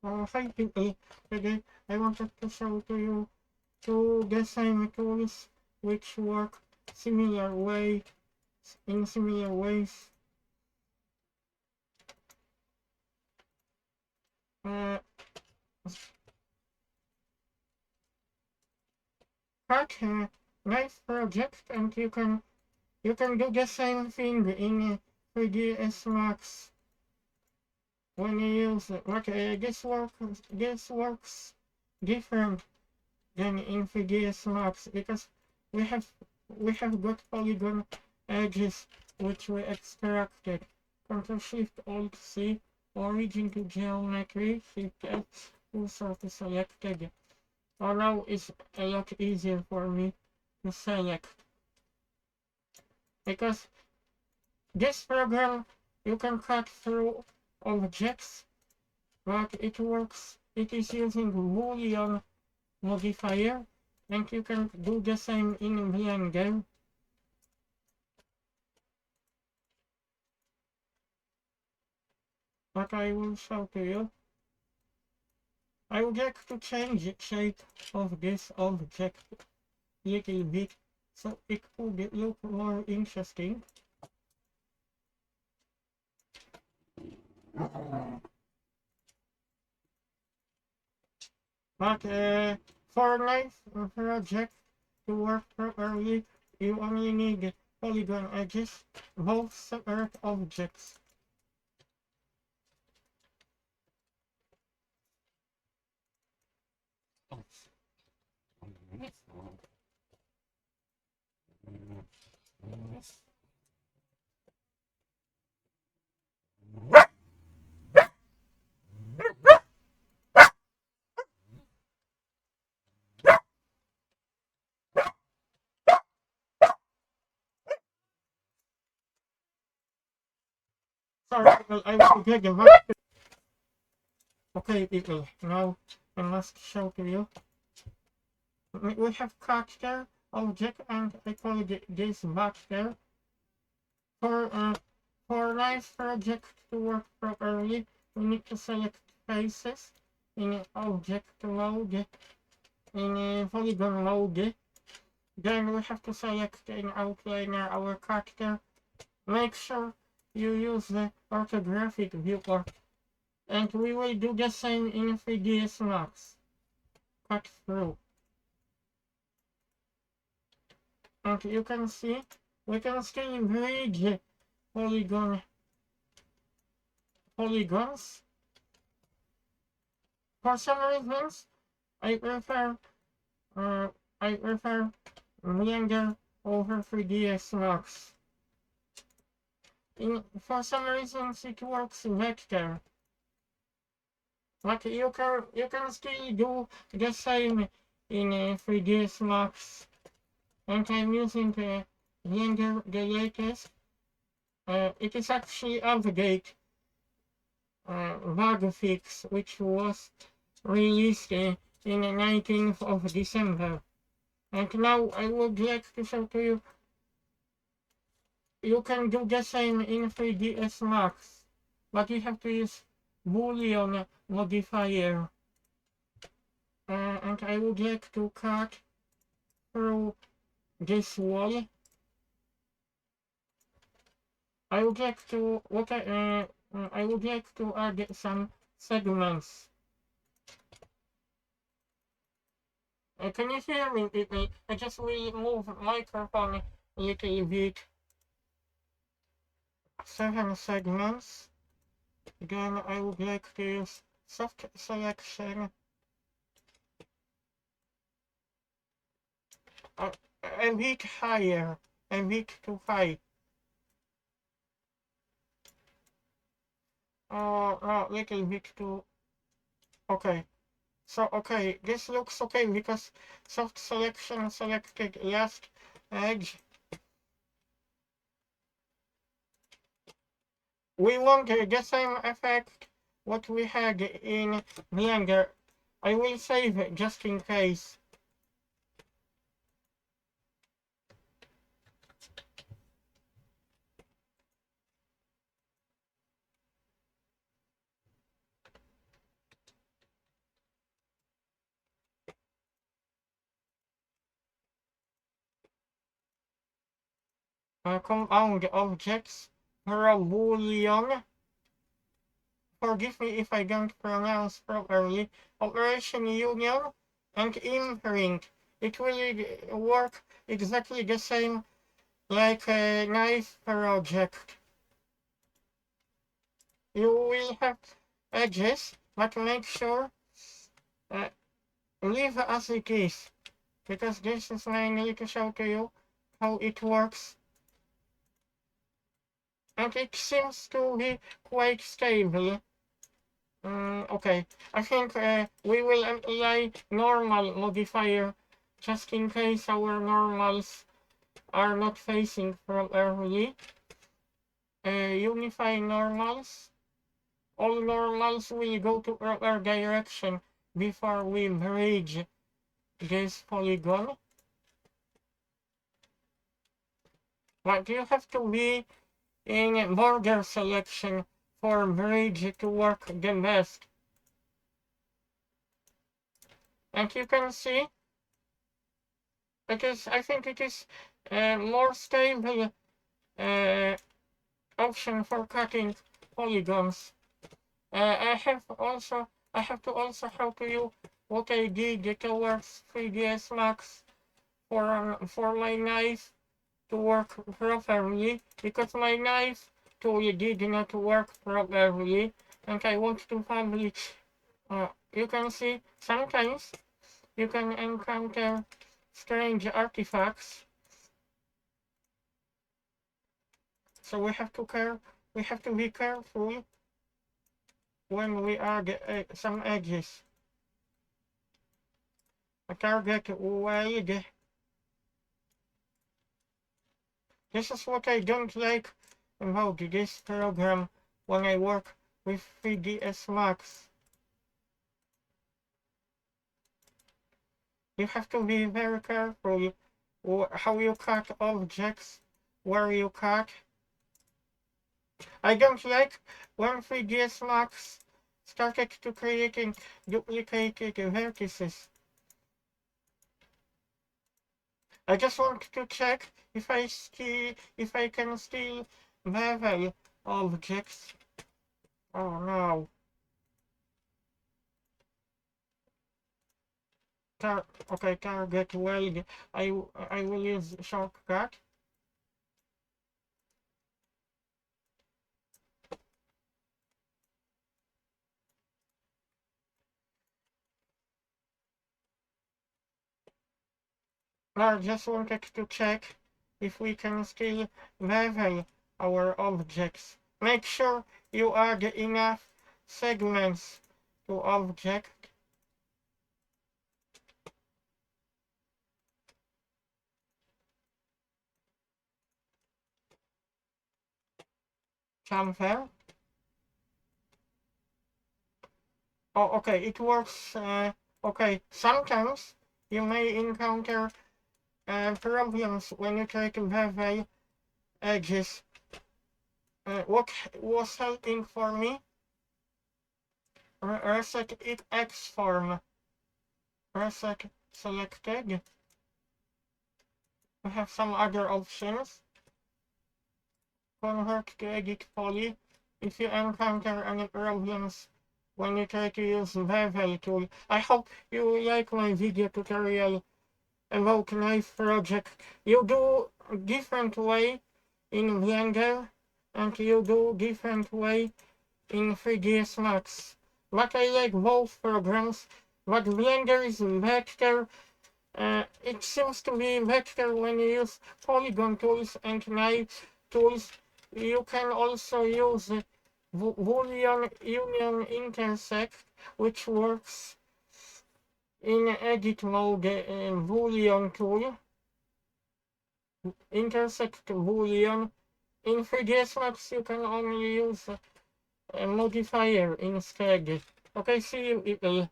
Hi people, today I wanted to show to you two design tools which work similar way in similar ways. Uh, Cut nice project, and you can do the same thing in 3ds Max when you use it. But this works different than in 3ds Max because we have we have got polygon edges which we extracted. Ctrl Shift Alt C, origin to geometry, Shift X, full surface selected. Now it's a lot easier for me to select because this program you can cut through objects, but it is using Boolean modifier, and you can do the same in Blender. But I will show to you. I would like to change the shape of this object a little bit so it would look more interesting. But for nice project to work properly, you only need polygon edges, both separate objects. Sorry, well, I will get the back. Okay, people, now I must show to you. We have cut there object, and I call this back there. For nice project to work properly, we need to select faces in object load, in polygon load. Then we have to select in outliner our character. Make sure you use the orthographic viewport. And we will do the same in 3ds Max. Cut through. And you can see, we can still bridge polygons. For some reasons, I prefer Blender over 3ds Max. For some reasons, it works better. But you can still do the same in 3ds Max. And I'm using Blender the latest. It is actually update bug fix, which was released in the 19th of December. And now I would like to show to you, you can do the same in 3ds Max, but you have to use Boolean modifier. And I would like to cut through this wall. I would like to add some segments. Can you hear me, people? I just will move microphone a little bit. 7 segments. Then I would like to use soft selection. A bit higher, a bit too high. Oh, little bit too. Okay. So, okay, this looks okay because soft selection selected last edge. We want the same effect what we had in Blender. I will save it just in case. compound objects for a Boolean. Forgive me if I don't pronounce properly. Operation union and imprint. It will work exactly the same like a knife project. You will have edges, but make sure leave as it is, because this is mainly to show to you how it works. And it seems to be quite stable. Okay, I think we will apply normal modifier just in case our normals are not facing properly. Unify normals. All normals will go to proper direction before we bridge this polygon. But you have to be in border selection for bridge to work the best. And you can see I think it is a more stable option for cutting polygons. I have to also help you what I did towards 3ds Max for my knife to work properly, because my knife tool did not work properly, and I want to publish. You can see sometimes you can encounter strange artifacts, so we have to be careful when we add some edges. A target weld. This is what I don't like about this program when I work with 3ds Max. You have to be very careful how you cut objects, where you cut. I don't like when 3ds Max started to creating duplicated vertices. I just want to check if I can still bevel objects. Oh no. Okay, target weld. I will use shortcut. I just wanted to check if we can still bevel our objects. Make sure you add enough segments to object. Chamfer. Oh, okay, it works. Okay, sometimes you may encounter problems when you try to bevel edges. What was helping for me? Reset it X form. Reset selected. We have some other options. Convert to edit poly. If you encounter any problems when you try to use bevel tool. I hope you like my video tutorial about knife project. You do different way in Blender and you do different way in 3ds Max. But I like both programs, but Blender is better. It seems to be better when you use polygon tools and knife tools. You can also use Boolean union intersect, which works in edit mode. Boolean tool. Intersect Boolean. In 3ds Max you can only use a modifier instead. Okay, see you people.